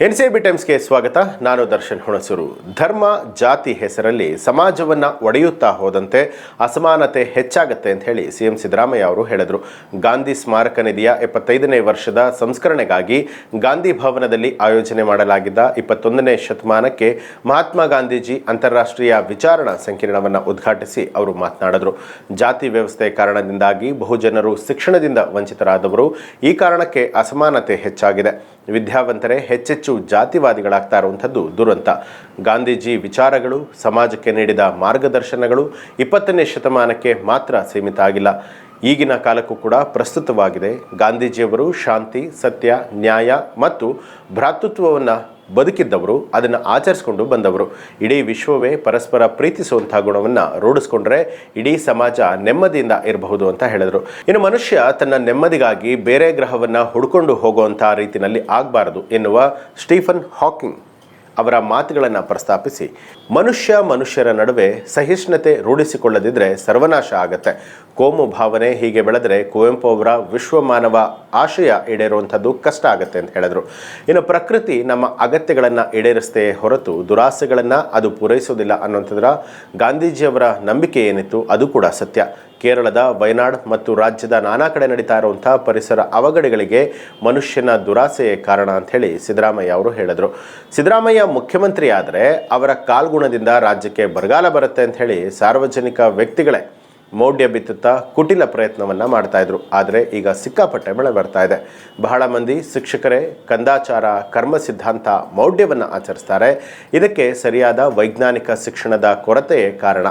NCB ಟೈಮ್ಸ್ಗೆ ಸ್ವಾಗತ. ನಾನು ದರ್ಶನ್ ಹುಣಸೂರು. ಧರ್ಮ ಜಾತಿ ಹೆಸರಲ್ಲಿ ಸಮಾಜವನ್ನು ಒಡೆಯುತ್ತಾ ಹೋದಂತೆ ಅಸಮಾನತೆ ಹೆಚ್ಚಾಗುತ್ತೆ ಅಂತ ಹೇಳಿ ಸಿಎಂ ಸಿದ್ದರಾಮಯ್ಯ ಅವರು ಹೇಳಿದರು. ಗಾಂಧಿ ಸ್ಮಾರಕ ನಿಧಿಯ 75ನೇ ವರ್ಷದ ಸಂಸ್ಕರಣೆಗಾಗಿ ಗಾಂಧಿ ಭವನದಲ್ಲಿ ಆಯೋಜನೆ ಮಾಡಲಾಗಿದ್ದ 21ನೇ ಶತಮಾನಕ್ಕೆ ಮಹಾತ್ಮ ಗಾಂಧೀಜಿ ಅಂತಾರಾಷ್ಟ್ರೀಯ ವಿಚಾರಣಾ ಸಂಕಿರಣವನ್ನು ಉದ್ಘಾಟಿಸಿ ಅವರು ಮಾತನಾಡಿದರು. ಜಾತಿ ವ್ಯವಸ್ಥೆ ಕಾರಣದಿಂದಾಗಿ ಬಹುಜನರು ಶಿಕ್ಷಣದಿಂದ ವಂಚಿತರಾದವರು. ಈ ಕಾರಣಕ್ಕೆ ಅಸಮಾನತೆ ಹೆಚ್ಚಾಗಿದೆ. ವಿದ್ಯಾವಂತರೇ ಹೆಚ್ಚೆಚ್ಚು ಜಾತಿವಾದಿಗಳಾಗ್ತಾ ಇರುವಂಥದ್ದು ದುರಂತ. ಗಾಂಧೀಜಿ ವಿಚಾರಗಳು, ಸಮಾಜಕ್ಕೆ ನೀಡಿದ ಮಾರ್ಗದರ್ಶನಗಳು 20ನೇ ಶತಮಾನಕ್ಕೆ ಮಾತ್ರ ಸೀಮಿತ ಆಗಿಲ್ಲ, ಈಗಿನ ಕಾಲಕ್ಕೂ ಕೂಡ ಪ್ರಸ್ತುತವಾಗಿದೆ. ಗಾಂಧೀಜಿಯವರು ಶಾಂತಿ, ಸತ್ಯ, ನ್ಯಾಯ ಮತ್ತು ಭ್ರಾತೃತ್ವವನ್ನು ಬದುಕಿದ್ದವರು, ಅದನ್ನು ಆಚರಿಸಿಕೊಂಡು ಬಂದವರು. ಇಡೀ ವಿಶ್ವವೇ ಪರಸ್ಪರ ಪ್ರೀತಿಸುವಂಥ ಗುಣವನ್ನು ರೂಢಿಸ್ಕೊಂಡ್ರೆ ಇಡೀ ಸಮಾಜ ನೆಮ್ಮದಿಯಿಂದ ಇರಬಹುದು ಅಂತ ಹೇಳಿದರು. ಇನ್ನು ಮನುಷ್ಯ ತನ್ನ ನೆಮ್ಮದಿಗಾಗಿ ಬೇರೆ ಗ್ರಹವನ್ನು ಹುಡ್ಕೊಂಡು ಹೋಗುವಂಥ ರೀತಿಯಲ್ಲಿ ಆಗಬಾರದು ಎನ್ನುವ ಸ್ಟೀಫನ್ ಹಾಕಿಂಗ್ ಅವರ ಮಾತುಗಳನ್ನು ಪ್ರಸ್ತಾಪಿಸಿ, ಮನುಷ್ಯರ ನಡುವೆ ಸಹಿಷ್ಣುತೆ ರೂಢಿಸಿಕೊಳ್ಳದಿದ್ದರೆ ಸರ್ವನಾಶ ಆಗತ್ತೆ. ಕೋಮು ಭಾವನೆ ಹೀಗೆ ಬೆಳೆದರೆ ಕುವೆಂಪು ಅವರ ವಿಶ್ವಮಾನವ ಆಶಯ ಈಡೇರುವಂಥದ್ದು ಕಷ್ಟ ಆಗುತ್ತೆ ಅಂತ ಹೇಳಿದರು. ಇನ್ನು ಪ್ರಕೃತಿ ನಮ್ಮ ಅಗತ್ಯಗಳನ್ನು ಈಡೇರಿಸ್ತೇ ಹೊರತು ದುರಾಸೆಗಳನ್ನು ಅದು ಪೂರೈಸೋದಿಲ್ಲ ಅನ್ನುವಂಥದ್ರ ಗಾಂಧೀಜಿಯವರ ನಂಬಿಕೆ ಏನಿತ್ತು ಅದು ಕೂಡ ಸತ್ಯ. ಕೇರಳದ ವಯನಾಡ್ ಮತ್ತು ರಾಜ್ಯದ ನಾನಾ ಕಡೆ ನಡೀತಾ ಇರುವಂಥ ಪರಿಸರ ಅವಘಡಗಳಿಗೆ ಮನುಷ್ಯನ ದುರಾಸೆಯೇ ಕಾರಣ ಅಂಥೇಳಿ ಸಿದ್ದರಾಮಯ್ಯ ಅವರು ಹೇಳಿದರು. ಸಿದ್ದರಾಮಯ್ಯ ಮುಖ್ಯಮಂತ್ರಿ ಆದರೆ ಅವರ ಕಾಲ್ಗುಣದಿಂದ ರಾಜ್ಯಕ್ಕೆ ಬರಗಾಲ ಬರುತ್ತೆ ಅಂತ ಹೇಳಿ ಸಾರ್ವಜನಿಕ ವ್ಯಕ್ತಿಗಳೇ ಮೌಢ್ಯ ಬಿತ್ತುತ್ತಾ ಕುಟಿಲ ಪ್ರಯತ್ನವನ್ನು ಮಾಡ್ತಾ ಇದ್ರು. ಆದರೆ ಈಗ ಸಿಕ್ಕಾಪಟ್ಟೆ ಮಳೆ ಬರ್ತಾ ಇದೆ. ಬಹಳ ಮಂದಿ ಶಿಕ್ಷಕರೇ ಕಂದಾಚಾರ, ಕರ್ಮ ಸಿದ್ಧಾಂತ, ಮೌಢ್ಯವನ್ನು ಆಚರಿಸ್ತಾರೆ. ಇದಕ್ಕೆ ಸರಿಯಾದ ವೈಜ್ಞಾನಿಕ ಶಿಕ್ಷಣದ ಕೊರತೆಯೇ ಕಾರಣ.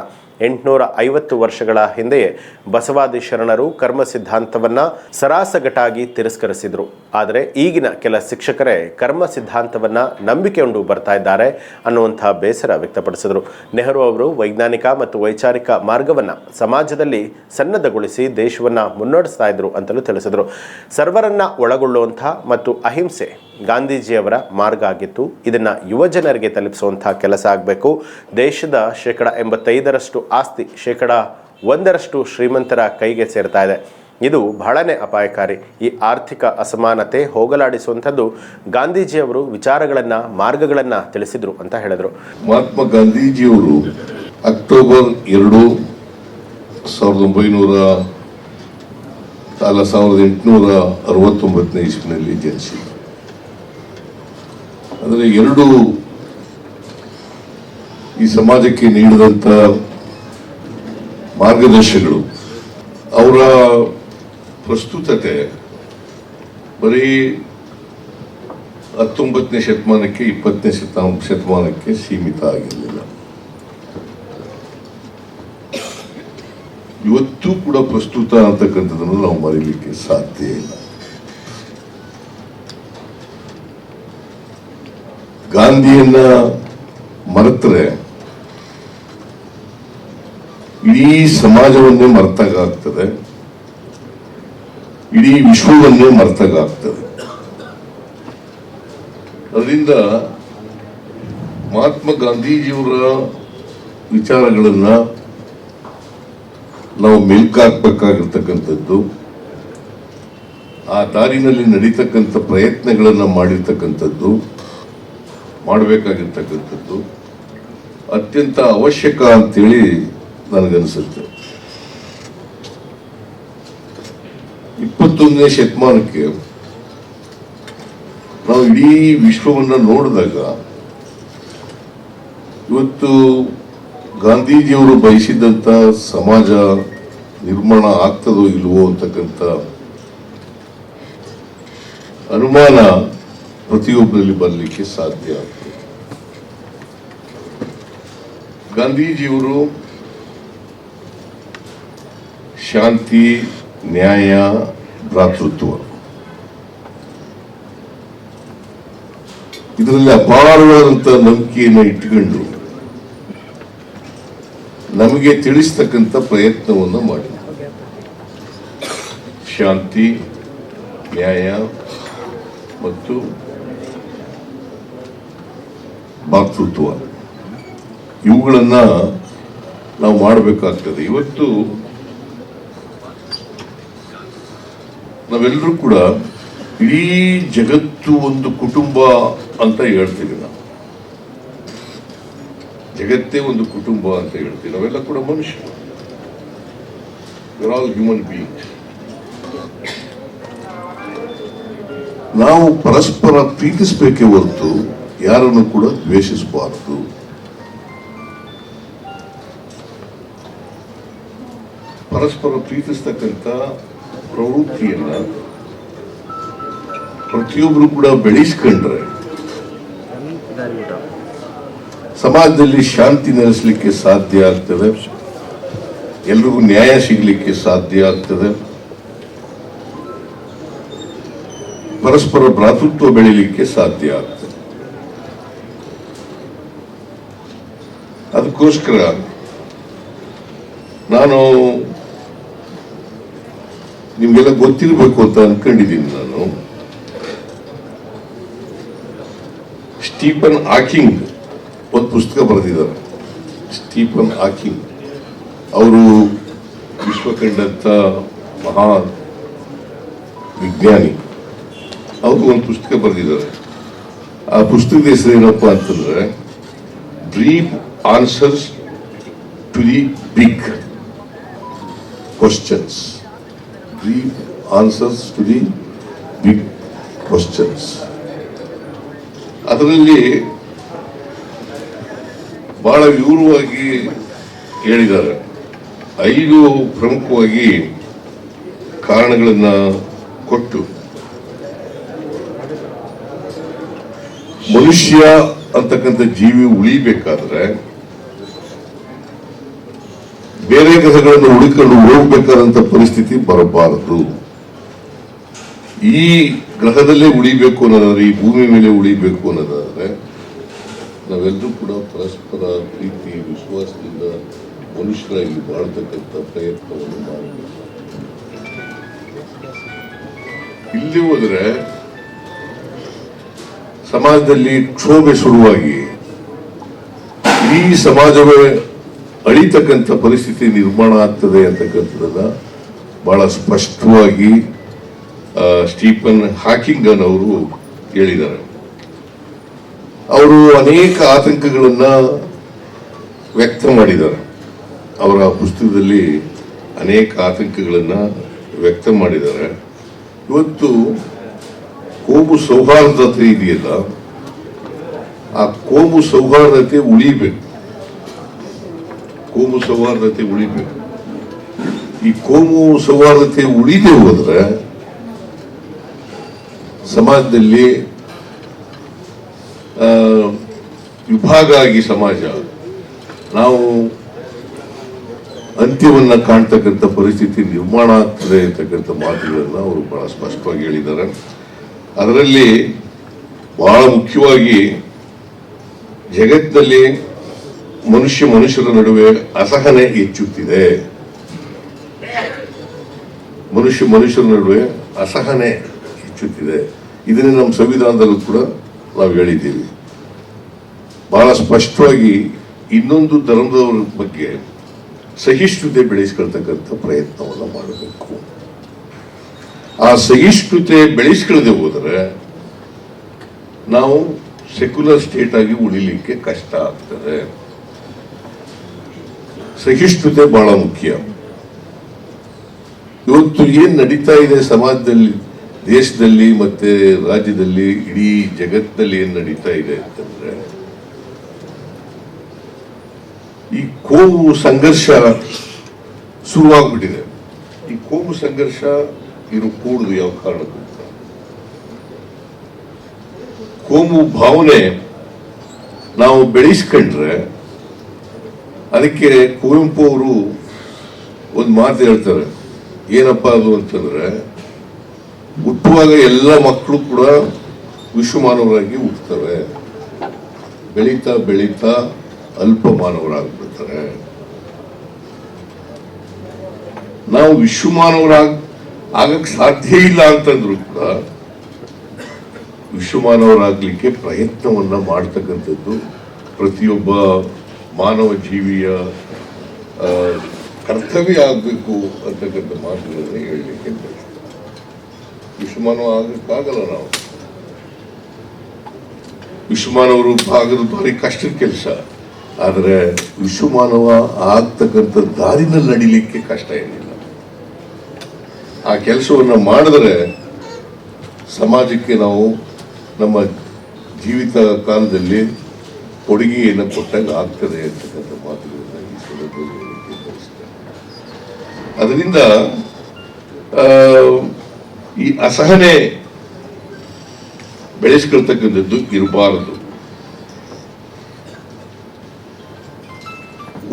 850 ವರ್ಷಗಳ ಹಿಂದೆಯೇ ಬಸವಾದಿ ಶರಣರು ಕರ್ಮ ಸಿದ್ಧಾಂತವನ್ನು ಸರಾಸಗಟಾಗಿ ತಿರಸ್ಕರಿಸಿದರು. ಆದರೆ ಈಗಿನ ಕೆಲ ಶಿಕ್ಷಕರೇ ಕರ್ಮ ಸಿದ್ಧಾಂತವನ್ನು ನಂಬಿಕೆಯುಂಡು ಬರ್ತಾ ಇದ್ದಾರೆ ಅನ್ನುವಂಥ ಬೇಸರ ವ್ಯಕ್ತಪಡಿಸಿದರು. ನೆಹರು ಅವರು ವೈಜ್ಞಾನಿಕ ಮತ್ತು ವೈಚಾರಿಕ ಮಾರ್ಗವನ್ನು ಸಮಾಜದಲ್ಲಿ ಸನ್ನದ್ಧಗೊಳಿಸಿ ದೇಶವನ್ನು ಮುನ್ನಡೆಸ್ತಾ ಇದ್ರು ಅಂತಲೂ ತಿಳಿಸಿದರು. ಸರ್ವರನ್ನ ಒಳಗೊಳ್ಳುವಂಥ ಮತ್ತು ಅಹಿಂಸೆ ಗಾಂಧೀಜಿಯವರ ಮಾರ್ಗ ಆಗಿತ್ತು. ಇದನ್ನು ಯುವಜನರಿಗೆ ತಲುಪಿಸುವಂಥ ಕೆಲಸ ಆಗಬೇಕು. ದೇಶದ 85% ಆಸ್ತಿ 1% ಶ್ರೀಮಂತರ ಕೈಗೆ ಸೇರ್ತಾ ಇದೆ. ಇದು ಬಹಳನೇ ಅಪಾಯಕಾರಿ. ಈ ಆರ್ಥಿಕ ಅಸಮಾನತೆ ಹೋಗಲಾಡಿಸುವಂಥದ್ದು ಗಾಂಧೀಜಿಯವರು ವಿಚಾರಗಳನ್ನು, ಮಾರ್ಗಗಳನ್ನು ತಿಳಿಸಿದ್ರು ಅಂತ ಹೇಳಿದರು. ಮಹಾತ್ಮ ಗಾಂಧೀಜಿಯವರು ಅಕ್ಟೋಬರ್ 2, 1869 ಇಸ್ವಿನಲ್ಲಿ ಜನಿಸಿದರು. ಅಂದರೆ ಎರಡು ಈ ಸಮಾಜಕ್ಕೆ ನೀಡಿದಂಥ ಮಾರ್ಗದರ್ಶನಗಳು, ಅವರ ಪ್ರಸ್ತುತತೆ ಬರೀ 19ನೇ ಶತಮಾನಕ್ಕೆ 20ನೇ ಶತಮಾನಕ್ಕೆ ಸೀಮಿತ ಆಗಿರಲಿಲ್ಲ. ಇವತ್ತು ಕೂಡ ಪ್ರಸ್ತುತ ಅಂತಕ್ಕಂಥದ್ದನ್ನು ನಾವು ಮರೀಲಿಕ್ಕೆ ಸಾಧ್ಯ ಇಲ್ಲ. ಗಾಂಧಿಯನ್ನ ಮರೆತರೆ ಇಡೀ ಸಮಾಜವನ್ನೇ ಮರೆತಾಗ್ತದೆ, ಇಡೀ ವಿಶ್ವವನ್ನೇ ಮರೆತಾಗ್ತದೆ. ಅದರಿಂದ ಮಹಾತ್ಮ ಗಾಂಧೀಜಿಯವರ ವಿಚಾರಗಳನ್ನ ನಾವು ಮೆಲ್ಕಾಕ್ಬೇಕಾಗಿರ್ತಕ್ಕಂಥದ್ದು, ಆ ದಾರಿನಲ್ಲಿ ನಡೀತಕ್ಕಂಥ ಪ್ರಯತ್ನಗಳನ್ನು ಮಾಡಬೇಕಾಗಿರ್ತಕ್ಕಂಥದ್ದು ಅತ್ಯಂತ ಅವಶ್ಯಕ ಅಂತೇಳಿ ನನಗನ್ಸುತ್ತೆ. 21ನೇ ಶತಮಾನಕ್ಕೆ ನಾವು ಇಡೀ ವಿಶ್ವವನ್ನು ನೋಡಿದಾಗ ಇವತ್ತು ಗಾಂಧೀಜಿಯವರು ಬಯಸಿದಂಥ ಸಮಾಜ ನಿರ್ಮಾಣ ಆಗ್ತದೋ ಇಲ್ವೋ ಅಂತಕ್ಕಂಥ ಅನುಮಾನ ಪ್ರತಿಯೊಬ್ಬರಲ್ಲಿ ಬರಲಿಕ್ಕೆ ಸಾಧ್ಯ ಆಗ್ತದೆ. ಗಾಂಧೀಜಿಯವರು ಶಾಂತಿ, ನ್ಯಾಯ, ಭ್ರಾತೃತ್ವ ಇದರಲ್ಲಿ ಅಪಾರವಾದಂಥ ನಂಬಿಕೆಯನ್ನು ಇಟ್ಟುಕೊಂಡು ನಮಗೆ ತಿಳಿಸ್ತಕ್ಕಂಥ ಪ್ರಯತ್ನವನ್ನು ಮಾಡಿ ಶಾಂತಿ, ನ್ಯಾಯ ಮತ್ತು ಭ್ರಾತೃತ್ವ ಇವುಗಳನ್ನ ನಾವು ಮಾಡಬೇಕಾಗ್ತದೆ. ಇವತ್ತು ನಾವೆಲ್ಲರೂ ಕೂಡ ಇಡೀ ಜಗತ್ತು ಒಂದು ಕುಟುಂಬ ಅಂತ ಹೇಳ್ತೀವಿ ನಾವು. ಜಗತ್ತೇ ಒಂದು ಕುಟುಂಬ ಅಂತ ಹೇಳ್ತೀವಿ. ನಾವೆಲ್ಲ ಕೂಡ ಮನುಷ್ಯರು. All human beings. ನಾವು ಪರಸ್ಪರ ಪ್ರೀತಿಸಬೇಕೇ ಹೊರತು ಯಾರನ್ನು ಕೂಡ ದ್ವೇಷಿಸಬಾರದು. ಪರಸ್ಪರ ಪ್ರೀತಿಸ್ತಕ್ಕಂಥ ಪ್ರವೃತ್ತಿಯನ್ನ ಪ್ರತಿಯೊಬ್ಬರು ಕೂಡ ಬೆಳೆಸ್ಕೊಂಡ್ರೆ ಸಮಾಜದಲ್ಲಿ ಶಾಂತಿ ನೆಲೆಸಲಿಕ್ಕೆ ಸಾಧ್ಯ ಆಗ್ತದೆ. ಎಲ್ರಿಗೂ ನ್ಯಾಯ ಸಿಗಲಿಕ್ಕೆ ಸಾಧ್ಯ ಆಗ್ತದೆ. ಪರಸ್ಪರ ಭ್ರಾತೃತ್ವ ಬೆಳೀಲಿಕ್ಕೆ ಸಾಧ್ಯ ಆಗ್ತದೆ. ಅದಕ್ಕೋಸ್ಕರ ನಾನು ನಿಮ್ಗೆಲ್ಲ ಗೊತ್ತಿರಬೇಕು ಅಂತ ಅನ್ಕೊಂಡಿದ್ದೀನಿ. ನಾನು ಸ್ಟೀಫನ್ ಹಾಕಿಂಗ್ ಒಂದು ಪುಸ್ತಕ ಬರೆದಿದ್ದಾರೆ. ಸ್ಟೀಫನ್ ಹಾಕಿಂಗ್ ಅವರು ವಿಶ್ವ ಕಂಡಂತ ಮಹಾ ವಿಜ್ಞಾನಿ. ಅವರು ಒಂದು ಪುಸ್ತಕ ಬರೆದಿದ್ದಾರೆ. ಆ ಪುಸ್ತಕದ ಹೆಸರು ಏನಪ್ಪ ಅಂತಂದ್ರೆ brief answers to the big questions. Brief answers to the big questions. ಅದರಲ್ಲಿ ಬಹಳ ವಿವರವಾಗಿ ಹೇಳಿದ್ದಾರೆ. 5 ಪ್ರಮುಖವಾಗಿ ಕಾರಣಗಳನ್ನ ಕೊಟ್ಟು ಮನುಷ್ಯ ಅಂತಕ್ಕಂಥ ಜೀವಿ ಉಳಿಬೇಕಾದ್ರೆ ಬೇರೆ ಗ್ರಹಗಳನ್ನು ಹುಡುಕೊಂಡು ಹೋಗ್ಬೇಕಾದಂತ ಪರಿಸ್ಥಿತಿ ಬರಬಾರದು. ಈ ಗ್ರಹದಲ್ಲೇ ಉಳಿಬೇಕು ಅನ್ನೋದಾದ್ರೆ, ಈ ಭೂಮಿ ಮೇಲೆ ಉಳಿಬೇಕು ಅನ್ನೋದಾದ್ರೆ ನಾವೆಲ್ಲರೂ ಕೂಡ ಪರಸ್ಪರ ಪ್ರೀತಿ ವಿಶ್ವಾಸದಿಂದ ಮನುಷ್ಯರಾಗಿ ಬಾಳ್ತಕ್ಕಂಥ ಪ್ರಯತ್ನವನ್ನು ಮಾಡಬೇಕು. ಇಲ್ಲಿ ಹೋದ್ರೆ ಸಮಾಜದಲ್ಲಿ ಕ್ಷೋಭೆ ಶುರುವಾಗಿ ಇಡೀ ಸಮಾಜವೇ ಅಳಿತಕ್ಕಂಥ ಪರಿಸ್ಥಿತಿ ನಿರ್ಮಾಣ ಆಗ್ತದೆ ಅಂತಕ್ಕಂಥದ್ದನ್ನ ಬಹಳ ಸ್ಪಷ್ಟವಾಗಿ ಸ್ಟೀಫನ್ ಹಾಕಿಂಗ್ ಅವರು ಹೇಳಿದ್ದಾರೆ. ಅವರು ಅನೇಕ ಆತಂಕಗಳನ್ನ ವ್ಯಕ್ತ ಮಾಡಿದ್ದಾರೆ. ಅವರ ಪುಸ್ತಕದಲ್ಲಿ ಅನೇಕ ಆತಂಕಗಳನ್ನ ವ್ಯಕ್ತ ಮಾಡಿದ್ದಾರೆ. ಇವತ್ತು ಕೋಮು ಸೌಹಾರ್ದತೆ ಇದೆಯಲ್ಲ, ಆ ಕೋಮು ಸೌಹಾರ್ದತೆ ಉಳಿಬೇಕು. ಕೋಮು ಸೌಹಾರ್ದತೆ ಉಳಿಬೇಕು. ಈ ಕೋಮು ಸೌಹಾರ್ದತೆ ಉಳಿದೇ ಹೋದ್ರೆ ಸಮಾಜದಲ್ಲಿ ವಿಭಾಗ ಆಗಿ ಸಮಾಜ ನಾವು ಅಂತ್ಯವನ್ನ ಕಾಣ್ತಕ್ಕಂಥ ಪರಿಸ್ಥಿತಿ ನಿರ್ಮಾಣ ಆಗ್ತದೆ ಅಂತಕ್ಕಂಥ ಮಾತುಗಳನ್ನ ಅವರು ಬಹಳ ಸ್ಪಷ್ಟವಾಗಿ ಹೇಳಿದ್ದಾರೆ. ಅದರಲ್ಲಿ ಬಹಳ ಮುಖ್ಯವಾಗಿ ಜಗತ್ತಿನಲ್ಲಿ ಮನುಷ್ಯರ ನಡುವೆ ಅಸಹನೆ ಹೆಚ್ಚುತ್ತಿದೆ. ಮನುಷ್ಯರ ನಡುವೆ ಅಸಹನೆ ಹೆಚ್ಚುತ್ತಿದೆ. ಇದನ್ನೇ ನಮ್ಮ ಸಂವಿಧಾನದಲ್ಲೂ ಕೂಡ ನಾವು ಹೇಳಿದ್ದೀವಿ. ಬಹಳ ಸ್ಪಷ್ಟವಾಗಿ ಇನ್ನೊಂದು ಧರ್ಮದವರ ಬಗ್ಗೆ ಸಹಿಷ್ಣುತೆ ಬೆಳೆಸ್ಕೊಳ್ತಕ್ಕಂಥ ಪ್ರಯತ್ನವನ್ನು ಮಾಡಬೇಕು. ಆ ಸಹಿಷ್ಣುತೆ ಬೆಳೆಸ್ಕೊಳ್ಳದೆ ಹೋದರೆ ನಾವು ಸೆಕ್ಯುಲರ್ ಸ್ಟೇಟ್ ಆಗಿ ಉಳಿಲಿಕ್ಕೆ ಕಷ್ಟ ಆಗ್ತದೆ. ಸಹಿಷ್ಣುತೆ ಬಹಳ ಮುಖ್ಯ. ಇವತ್ತು ಏನ್ ನಡೀತಾ ಇದೆ ಸಮಾಜದಲ್ಲಿ, ದೇಶದಲ್ಲಿ ಮತ್ತೆ ರಾಜ್ಯದಲ್ಲಿ, ಇಡೀ ಜಗತ್ತಿನಲ್ಲಿ ಏನ್ ನಡೀತಾ ಇದೆ ಅಂತಂದ್ರೆ ಈ ಕೋಮು ಸಂಘರ್ಷ ಶುರುವಾಗ್ಬಿಟ್ಟಿದೆ. ಈ ಕೋಮು ಸಂಘರ್ಷ ಕೂಡುದು ಯಾವ ಕಾರಣಕ್ಕೂ. ಕೋಮು ಭಾವನೆ ನಾವು ಬೆಳೆಸ್ಕೊಂಡ್ರೆ, ಅದಕ್ಕೆ ಕುವೆಂಪು ಅವರು ಒಂದು ಮಾತು ಹೇಳ್ತಾರೆ. ಏನಪ್ಪಾ ಅದು ಅಂತಂದ್ರೆ, ಹುಟ್ಟುವಾಗ ಎಲ್ಲ ಮಕ್ಕಳು ಕೂಡ ವಿಶ್ವಮಾನವರಾಗಿ ಹುಟ್ಟುತ್ತವೆ, ಬೆಳೀತಾ ಬೆಳೀತಾ ಅಲ್ಪ ಮಾನವರಾಗ್ಬಿಡ್ತಾರೆ. ನಾವು ಆಗಕ್ ಸಾಧ್ಯ ಇಲ್ಲ ಅಂತಂದ್ರು ಕೂಡ ವಿಶ್ವಮಾನವರಾಗ್ಲಿಕ್ಕೆ ಪ್ರಯತ್ನವನ್ನ ಮಾಡ್ತಕ್ಕಂಥದ್ದು ಪ್ರತಿಯೊಬ್ಬ ಮಾನವ ಜೀವಿಯ ಕರ್ತವ್ಯ ಆಗ್ಬೇಕು ಅಂತಕ್ಕಂಥ ಮಾತುಗಳನ್ನ ಹೇಳಲಿಕ್ಕೆ ವಿಶ್ವಮಾನವ ಆಗಕ್ಕಾಗಲ್ಲ. ನಾವು ವಿಶ್ವಮಾನವರು ಭಾಗದ ಭಾರಿ ಕಷ್ಟದ ಕೆಲಸ. ಆದರೆ ವಿಶ್ವಮಾನವ ಆಗ್ತಕ್ಕಂಥ ದಾರಿನಲ್ಲಿ ನಡಿಲಿಕ್ಕೆ ಕಷ್ಟ ಏನಿಲ್ಲ. ಆ ಕೆಲಸವನ್ನು ಮಾಡಿದ್ರೆ ಸಮಾಜಕ್ಕೆ ನಾವು ನಮ್ಮ ಜೀವಿತ ಕಾಲದಲ್ಲಿ ಕೊಡುಗೆಯನ್ನು ಕೊಟ್ಟಾಗ ಆಗ್ತದೆ ಅಂತಕ್ಕಂಥ ಮಾತುಗಳನ್ನ ಈ ಸಂದರ್ಭದಲ್ಲಿ ಹೇಳಲಿಕ್ಕೆ ಬಯಸ್ತೇನೆ. ಅದರಿಂದ ಈ ಅಸಹನೆ ಬೆಳೆಸ್ಕೊಳ್ತಕ್ಕಂಥದ್ದು ಇರಬಾರದು.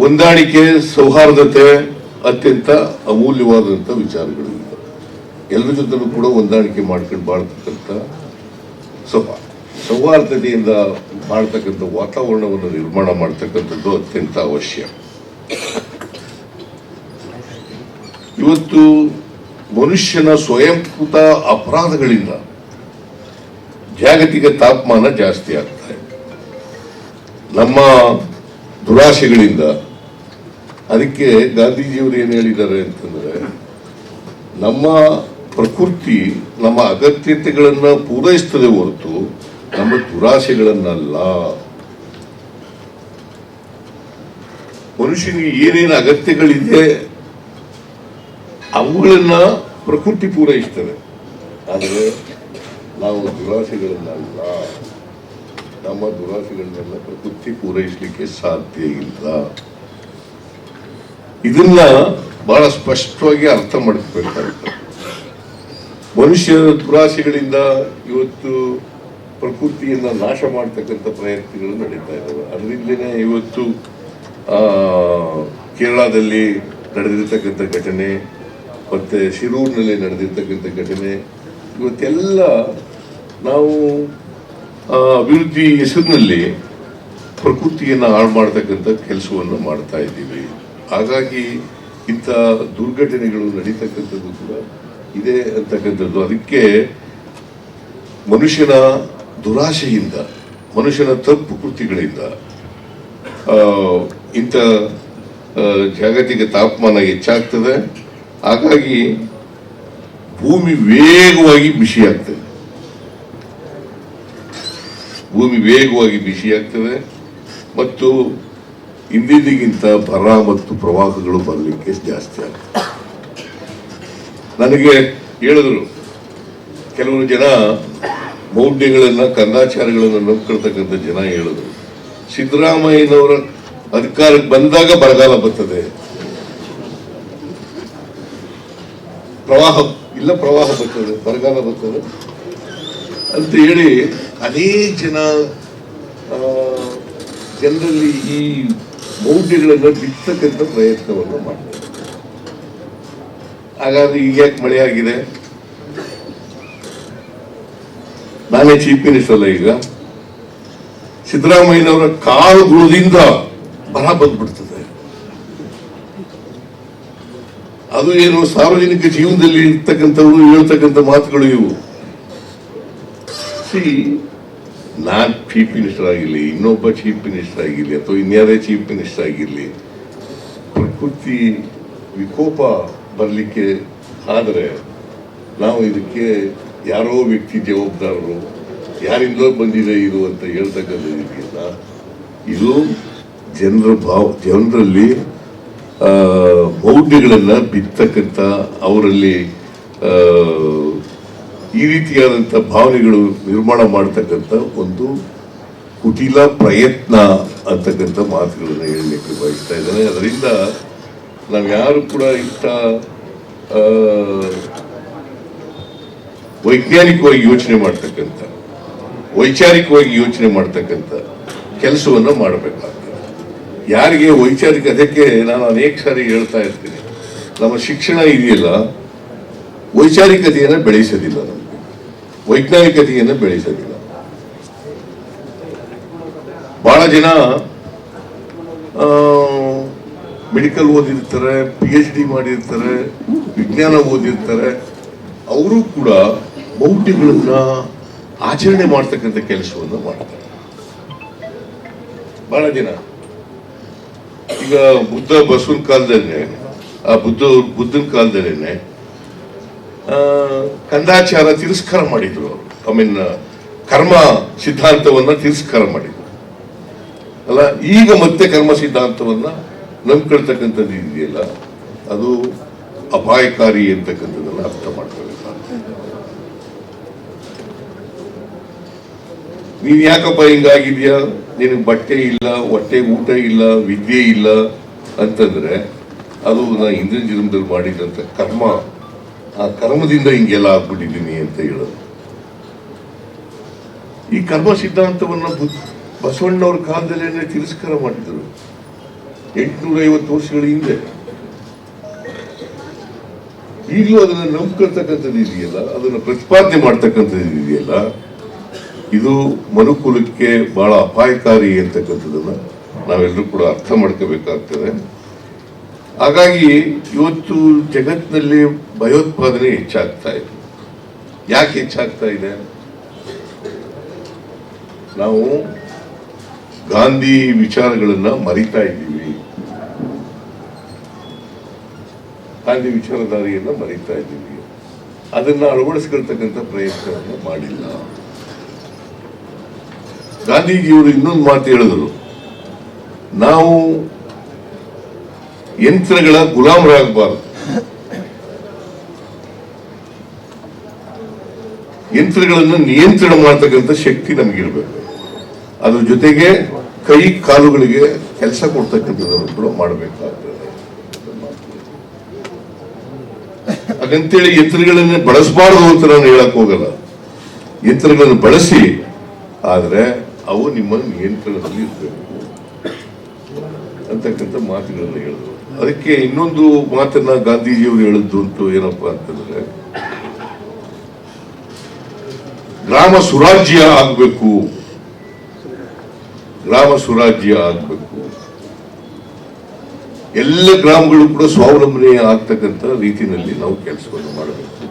ಹೊಂದಾಣಿಕೆ, ಸೌಹಾರ್ದತೆ ಅತ್ಯಂತ ಅಮೂಲ್ಯವಾದಂಥ ವಿಚಾರಗಳು. ಎಲ್ಲರ ಜೊತೆಲೂ ಕೂಡ ಹೊಂದಾಣಿಕೆ ಮಾಡ್ಕೊಂಡು ಬಾಳ್ತಕ್ಕಂಥ ಸೌಹಾರ್ದತೆಯಿಂದ ಮಾಡ್ತಕ್ಕಂಥ ವಾತಾವರಣವನ್ನು ನಿರ್ಮಾಣ ಮಾಡ್ತಕ್ಕಂಥದ್ದು ಅತ್ಯಂತ ಅವಶ್ಯ. ಇವತ್ತು ಮನುಷ್ಯನ ಸ್ವಯಂಕೃತ ಅಪರಾಧಗಳಿಂದ ಜಾಗತಿಕ ತಾಪಮಾನ ಜಾಸ್ತಿ ಆಗ್ತಾ ಇದೆ. ನಮ್ಮ ದುರಾಶೆಗಳಿಂದ. ಅದಕ್ಕೆ ಗಾಂಧೀಜಿಯವರು ಏನು ಹೇಳಿದ್ದಾರೆ ಅಂತಂದ್ರೆ, ನಮ್ಮ ಪ್ರಕೃತಿ ನಮ್ಮ ಅಗತ್ಯತೆಗಳನ್ನ ಪೂರೈಸ್ತದೆ ಹೊರತು ನಮ್ಮ ದುರಾಶೆಗಳನ್ನಲ್ಲ. ಮನುಷ್ಯನಿಗೆ ಏನೇನು ಅಗತ್ಯಗಳಿದೆ ಅವುಗಳನ್ನ ಪ್ರಕೃತಿ ಪೂರೈಸ್ತದೆ. ಆದರೆ ನಾವು ದುರಾಸೆಗಳನ್ನಲ್ಲ, ನಮ್ಮ ದುರಾಸೆಗಳನ್ನೆಲ್ಲ ಪ್ರಕೃತಿ ಪೂರೈಸಲಿಕ್ಕೆ ಸಾಧ್ಯ ಇಲ್ಲ. ಇದನ್ನ ಬಹಳ ಸ್ಪಷ್ಟವಾಗಿ ಅರ್ಥ ಮಾಡ್ಕೋಬೇಕಾಗುತ್ತೆ. ಮನುಷ್ಯ ದುರಾಸೆಗಳಿಂದ ಇವತ್ತು ಪ್ರಕೃತಿಯನ್ನ ನಾಶ ಮಾಡ್ತಕ್ಕಂಥ ಪ್ರಯತ್ನಗಳು ನಡೀತಾ ಇದ್ದಾವೆ. ಅದರಿಂದಲೇ ಇವತ್ತು ಕೇರಳದಲ್ಲಿ ನಡೆದಿರ್ತಕ್ಕಂಥ ಘಟನೆ, ಮತ್ತೆ ಶಿರೂರಿನಲ್ಲಿ ನಡೆದಿರ್ತಕ್ಕಂಥ ಘಟನೆ, ಇವತ್ತೆಲ್ಲ ನಾವು ಅಭಿವೃದ್ಧಿ ಹೆಸರಿನಲ್ಲಿ ಪ್ರಕೃತಿಯನ್ನು ಹಾಳು ಮಾಡ್ತಕ್ಕಂಥ ಕೆಲಸವನ್ನು ಮಾಡ್ತಾ ಇದ್ದೀವಿ. ಹಾಗಾಗಿ ಇಂಥ ದುರ್ಘಟನೆಗಳು ನಡೀತಕ್ಕಂಥದ್ದು ಕೂಡ ಇದೆ ಅಂತಕ್ಕಂಥದ್ದು. ಅದಕ್ಕೆ ಮನುಷ್ಯನ ದುರಾಶೆಯಿಂದ, ಮನುಷ್ಯನ ತಪ್ಪು ಕೃತಿಗಳಿಂದ ಇಂಥ ಜಾಗತಿಕ ತಾಪಮಾನ ಹೆಚ್ಚಾಗ್ತದೆ. ಹಾಗಾಗಿ ಭೂಮಿ ವೇಗವಾಗಿ ಬಿಸಿಯಾಗ್ತದೆ. ಭೂಮಿ ವೇಗವಾಗಿ ಬಿಸಿಯಾಗ್ತದೆ ಮತ್ತು ಹಿಂದಿಗಿಂತ ಬರ ಮತ್ತು ಪ್ರವಾಹಗಳು ಬರಲಿಕ್ಕೆ ಜಾಸ್ತಿ ಆಗ್ತದೆ. ನನಗೆ ಹೇಳಿದ್ರು ಕೆಲವರು ಜನ, ಮೌಢ್ಯಗಳನ್ನ, ಕಂದಾಚಾರಗಳನ್ನ ನಂಬ್ಕೊಳ್ತಕ್ಕಂಥ ಜನ ಹೇಳಿದ್ರು, ಸಿದ್ದರಾಮಯ್ಯನವರ ಅಧಿಕಾರಕ್ಕೆ ಬಂದಾಗ ಬರಗಾಲ ಬರ್ತದೆ, ಪ್ರವಾಹ ಬರ್ತದೆ, ಬರಗಾಲ ಬರ್ತದೆ ಅಂತ ಹೇಳಿ ಅನೇಕ ಜನರಲ್ಲಿ ಈ ಮೌಢ್ಯಗಳನ್ನು ಬಿತ್ತಕ್ಕಂಥ ಪ್ರಯತ್ನವನ್ನು ಮಾಡ್ತಾರೆ. ಹಾಗಾದ್ರೆ ಈಗ ಯಾಕೆ ಮಳೆ ಆಗಿದೆ? ನಾನೇ ಚೀಫ್ ಮಿನಿಸ್ಟರ್ ಅಲ್ಲ, ಈಗ ಸಿದ್ದರಾಮಯ್ಯನವರ ಕಾಳುಗುಳದಿಂದ ಬರ ಬಂದ್ಬಿಡ್ತದೆ. ಅದು ಏನು ಸಾರ್ವಜನಿಕ ಜೀವನದಲ್ಲಿ ಇರ್ತಕ್ಕಂಥವ್ರು ಹೇಳ್ತಕ್ಕಂಥ ಮಾತುಗಳು ಇವು. ನಾನ್ ಚೀಫ್ ಮಿನಿಸ್ಟರ್ ಆಗಿರ್ಲಿ, ಇನ್ನೊಬ್ಬ ಚೀಫ್ ಮಿನಿಸ್ಟರ್ ಆಗಿರ್ಲಿ, ಅಥವಾ ಇನ್ಯಾರೇ ಚೀಫ್ ಮಿನಿಸ್ಟರ್ ಆಗಿರ್ಲಿ, ಪ್ರಕೃತಿ ವಿಕೋಪ ಬರಲಿಕ್ಕೆ ಆದರೆ ನಾವು ಇದಕ್ಕೆ ಯಾರೋ ವ್ಯಕ್ತಿ ಜವಾಬ್ದಾರರು, ಯಾರಿಂದಲೋ ಬಂದಿದೆ ಇದು ಅಂತ ಹೇಳ್ತಕ್ಕಂಥದ್ದಿದೆಯಲ್ಲ, ಇದು ಜನರಲ್ಲಿ ಮೌಢ್ಯಗಳನ್ನ ಬಿತ್ತಕ್ಕಂಥ, ಅವರಲ್ಲಿ ಈ ರೀತಿಯಾದಂಥ ಭಾವನೆಗಳು ನಿರ್ಮಾಣ ಮಾಡ್ತಕ್ಕಂಥ ಒಂದು ಕುಟಿಲ ಪ್ರಯತ್ನ ಅಂತಕ್ಕಂಥ ಮಾತುಗಳನ್ನ ಹೇಳಲಿಕ್ಕೆ ಬಯಸ್ತಾ ಇದ್ದೇನೆ. ಅದರಿಂದ ನಾವು ಯಾರು ಕೂಡ ಇಂಥ ವೈಜ್ಞಾನಿಕವಾಗಿ ಯೋಚನೆ ಮಾಡ್ತಕ್ಕಂಥ, ವೈಚಾರಿಕವಾಗಿ ಯೋಚನೆ ಮಾಡ್ತಕ್ಕಂಥ ಕೆಲಸವನ್ನ ಮಾಡಬೇಕಾಗ್ತದೆ. ಯಾರಿಗೆ ವೈಚಾರಿಕ, ಅದಕ್ಕೆ ನಾನು ಅನೇಕ ಸಾರಿ ಹೇಳ್ತಾ ಇರ್ತೀನಿ, ನಮ್ಮ ಶಿಕ್ಷಣ ಇದೆಯಲ್ಲ ವೈಚಾರಿಕತೆಯನ್ನು ಬೆಳೆಸೋದಿಲ್ಲ, ನಮಗೆ ವೈಜ್ಞಾನಿಕತೆಯನ್ನು ಬೆಳೆಸೋದಿಲ್ಲ. ಬಹಳ ಜನ ಮೆಡಿಕಲ್ ಓದಿರ್ತಾರೆ, PhD ಮಾಡಿರ್ತಾರೆ, ವಿಜ್ಞಾನ ಓದಿರ್ತಾರೆ, ಅವರು ಕೂಡ ಮೌಢ್ಯಗಳನ್ನ ಆಚರಣೆ ಮಾಡ್ತಕ್ಕಂಥ ಕೆಲಸವನ್ನು ಮಾಡ್ತಾರೆ. ಬಹಳ ಜನ ಈಗ ಬುದ್ಧ ಬಸವನ ಕಾಲದಲ್ಲೇ, ಆ ಬುದ್ಧನ ಕಾಲದಲ್ಲೇನೆ ಕಂದಾಚಾರ ತಿರಸ್ಕಾರ ಮಾಡಿದ್ರು ಐ ಮೀನ್ ಕರ್ಮ ಸಿದ್ಧಾಂತವನ್ನ ತಿರಸ್ಕಾರ ಮಾಡಿದ್ರು ಅಲ್ಲ. ಈಗ ಮತ್ತೆ ಕರ್ಮ ಸಿದ್ಧಾಂತವನ್ನ ನಂಬ್ಕೊಳ್ತಕ್ಕಂಥದ್ದು ಇದೆಯಲ್ಲ, ಅದು ಅಪಾಯಕಾರಿ ಅಂತಕ್ಕಂಥದ್ದನ್ನ ಅರ್ಥ ಮಾಡ್ಕೋಬೇಕಾಗ್ತದೆ. ನೀನ್ ಯಾಕಪ್ಪ ಹಿಂಗಾಗಿದ್ಯಾ, ನಿನಗೆ ಬಟ್ಟೆ ಇಲ್ಲ, ಹೊಟ್ಟೆ ಊಟ ಇಲ್ಲ, ವಿದ್ಯೆ ಇಲ್ಲ ಅಂತಂದ್ರೆ ಅದು ನಾ ಹಿಂದಿನ ಜನ್ಮದಲ್ಲಿ ಮಾಡಿದಂತ ಕರ್ಮ, ಆ ಕರ್ಮದಿಂದ ಹಿಂಗೆಲ್ಲ ಆಗ್ಬಿಟ್ಟಿದ್ದೀನಿ ಅಂತ ಹೇಳೋದು. ಈ ಕರ್ಮ ಸಿದ್ಧಾಂತವನ್ನ ಬಸವಣ್ಣವ್ರ ಕಾಲದಲ್ಲೇ ತಿರಸ್ಕಾರ ಮಾಡಿದ್ರು 850 ವರ್ಷಗಳ ಹಿಂದೆ. ಈಗಲೂ ಅದನ್ನ ನಂಬ್ಕೊಳ್ತಕ್ಕಂಥದ್ದು ಇದೆಯಲ್ಲ, ಅದನ್ನ ಪ್ರತಿಪಾದನೆ ಮಾಡ್ತಕ್ಕಂಥದ್ದು ಇದೆಯಲ್ಲ, ಇದು ಮನುಕುಲಕ್ಕೆ ಬಹಳ ಅಪಾಯಕಾರಿ ಅಂತಕ್ಕಂಥದ್ದನ್ನ ನಾವೆಲ್ಲರೂ ಕೂಡ ಅರ್ಥ ಮಾಡ್ಕೋಬೇಕಾಗ್ತದೆ. ಹಾಗಾಗಿ ಇವತ್ತು ಜಗತ್ತಿನಲ್ಲಿ ಭಯೋತ್ಪಾದನೆ ಹೆಚ್ಚಾಗ್ತಾ ಇದೆ. ಯಾಕೆ ಹೆಚ್ಚಾಗ್ತಾ ಇದೆ? ನಾವು ಗಾಂಧಿ ವಿಚಾರಗಳನ್ನ ಮರಿತಾ ಇದ್ದೀವಿ, ಗಾಂಧಿ ವಿಚಾರಧಾರೆಯನ್ನ ಮರಿತಾ ಇದ್ದೀವಿ, ಅದನ್ನ ಅಳವಡಿಸ್ಕೊಳ್ತಕ್ಕಂಥ ಪ್ರಯತ್ನವನ್ನು ಮಾಡಿಲ್ಲ. ಗಾಂಧೀಜಿಯವರು ಇನ್ನೊಂದು ಮಾತು ಹೇಳಿದ್ರು, ನಾವು ಯಂತ್ರಗಳ ಗುಲಾಮರಾಗಬಾರದು, ಯಂತ್ರಗಳನ್ನು ನಿಯಂತ್ರಣ ಮಾಡ್ತಕ್ಕಂಥ ಶಕ್ತಿ ನಮಗಿರ್ಬೇಕು, ಅದ್ರ ಜೊತೆಗೆ ಕೈ ಕಾಲುಗಳಿಗೆ ಕೆಲಸ ಕೊಡ್ತಕ್ಕಂಥದ್ದನ್ನು ಕೂಡ ಮಾಡಬೇಕಾಗ್ತದೆ. ಹಾಗಂತೇಳಿ ಯಂತ್ರಗಳನ್ನ ಬಳಸಬಾರದು ಅಂತ ನಾನು ಹೇಳಕ್ ಹೋಗಲ್ಲ, ಯಂತ್ರಗಳನ್ನು ಬಳಸಿ, ಆದ್ರೆ ಅವು ನಿಮ್ಮ ನಿಯಂತ್ರಣದಲ್ಲಿ ಇರಬೇಕು ಅಂತಕ್ಕಂಥ ಮಾತುಗಳನ್ನ ಹೇಳಿದ್ರು. ಅದಕ್ಕೆ ಇನ್ನೊಂದು ಮಾತನ್ನ ಗಾಂಧೀಜಿಯವರು ಹೇಳಿದ್ದು ಅಂತ ಏನಪ್ಪಾ ಅಂತಂದ್ರೆ, ಗ್ರಾಮ ಸುರಾಜ್ಯ ಆಗ್ಬೇಕು, ಗ್ರಾಮ ಸುರಾಜ್ಯ ಆಗ್ಬೇಕು, ಎಲ್ಲ ಗ್ರಾಮಗಳು ಕೂಡ ಸ್ವಾವಲಂಬನೆ ಆಗ್ತಕ್ಕಂಥ ರೀತಿಯಲ್ಲಿ ನಾವು ಕೆಲಸವನ್ನು ಮಾಡಬೇಕು.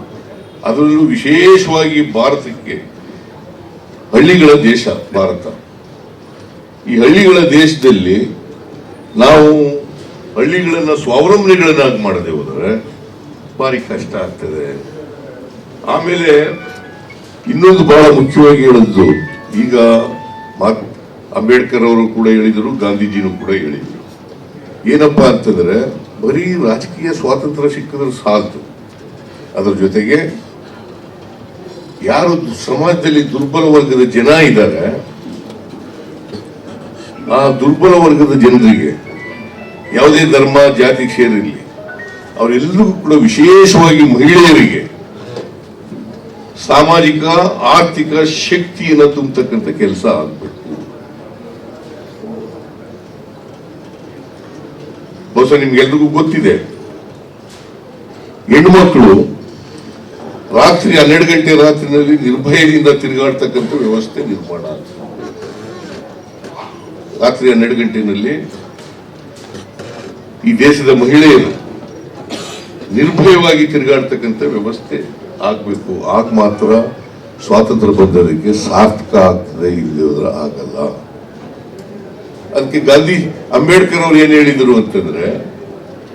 ಅದರಲ್ಲೂ ವಿಶೇಷವಾಗಿ ಭಾರತಕ್ಕೆ ಹಳ್ಳಿಗಳ ದೇಶ ಭಾರತ. ಈ ಹಳ್ಳಿಗಳ ದೇಶದಲ್ಲಿ ನಾವು ಹಳ್ಳಿಗಳನ್ನ ಸ್ವಾವಲಂಬನೆಗಳನ್ನಾಗಿ ಮಾಡದೆ ಹೋದರೆ ಭಾರಿ ಕಷ್ಟ ಆಗ್ತದೆ. ಆಮೇಲೆ ಇನ್ನೊಂದು ಬಹಳ ಮುಖ್ಯವಾಗಿ ಹೇಳಿದ್ದು, ಈಗ ಅಂಬೇಡ್ಕರ್ ಅವರು ಕೂಡ ಹೇಳಿದರು, ಗಾಂಧೀಜಿನೂ ಕೂಡ ಹೇಳಿದರು, ಏನಪ್ಪಾ ಅಂತಂದ್ರೆ ಬರೀ ರಾಜಕೀಯ ಸ್ವಾತಂತ್ರ್ಯ ಸಿಕ್ಕಿದ್ರೆ ಸಾಲದು, ಅದರ ಜೊತೆಗೆ ಯಾರು ಸಮಾಜದಲ್ಲಿ ದುರ್ಬಲ ವರ್ಗದ ಜನ ಇದ್ದಾರೆ, ಆ ದುರ್ಬಲ ವರ್ಗದ ಜನರಿಗೆ ಯಾವುದೇ ಧರ್ಮ ಜಾತಿ ಸೇರಿರಲಿ, ಅವರೆಲ್ಲರಿಗೂ ಕೂಡ ವಿಶೇಷವಾಗಿ ಮಹಿಳೆಯರಿಗೆ ಸಾಮಾಜಿಕ ಆರ್ಥಿಕ ಶಕ್ತಿಯನ್ನು ತುಂಬತಕ್ಕಂಥ ಕೆಲಸ ಆಗ್ಬೇಕು. ಬಹುಶಃ ನಿಮ್ಗೆಲ್ರಿಗೂ ಗೊತ್ತಿದೆ, ಹೆಣ್ಮಕ್ಳು ರಾತ್ರಿ 12 ಗಂಟೆ ರಾತ್ರಿನಲ್ಲಿ ನಿರ್ಭಯದಿಂದ ತಿರುಗಾಡ್ತಕ್ಕಂಥ ವ್ಯವಸ್ಥೆ ನಿರ್ಮಾಣ ಆಗ್ತದೆ. ರಾತ್ರಿ 12 ಗಂಟೆನಲ್ಲಿ ಈ ದೇಶದ ಮಹಿಳೆಯರು ನಿರ್ಭಯವಾಗಿ ತಿರುಗಾಡ್ತಕ್ಕಂಥ ವ್ಯವಸ್ಥೆ ಆಗ್ಬೇಕು. ಆಗ ಮಾತ್ರ ಸ್ವಾತಂತ್ರ್ಯ ಬಂದದಕ್ಕೆ ಸಾರ್ಥಕ ಆಗ್ತದೆ, ಇಲ್ಲದೆ ಹೋದ್ರೆ ಆಗಲ್ಲ. ಅದಕ್ಕೆ ಅಂಬೇಡ್ಕರ್ ಅವರು ಏನ್ ಹೇಳಿದರು ಅಂತಂದ್ರೆ,